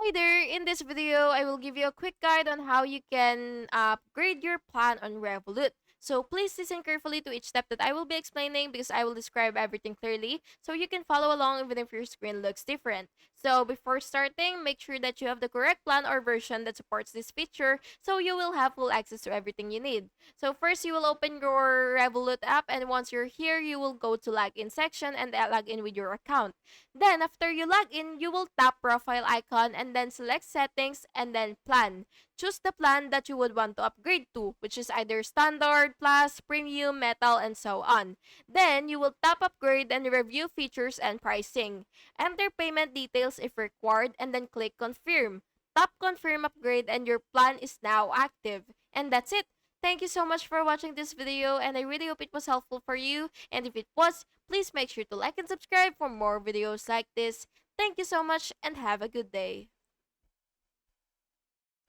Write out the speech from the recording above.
Hi there! In this video, I will give you a quick guide on how you can upgrade your plan on Revolut. So please listen carefully to each step that I will be explaining because I will describe everything clearly so you can follow along even if your screen looks different. So before starting, make sure that you have the correct plan or version that supports this feature so you will have full access to everything you need. So first, you will open your Revolut app, and once you're here, you will go to login section and log in with your account. Then, after you log in, you will tap profile icon and then select settings and then plan. Choose the plan that you would want to upgrade to, which is either standard, plus, premium, metal, and so on. Then, you will tap upgrade and review features and pricing. Enter payment details if required and then click confirm. Tap confirm upgrade and your plan is now active. And that's it. Thank you so much for watching this video, and I really hope it was helpful for you. And if it was, please make sure to like and subscribe for more videos like this. Thank you so much and have a good day.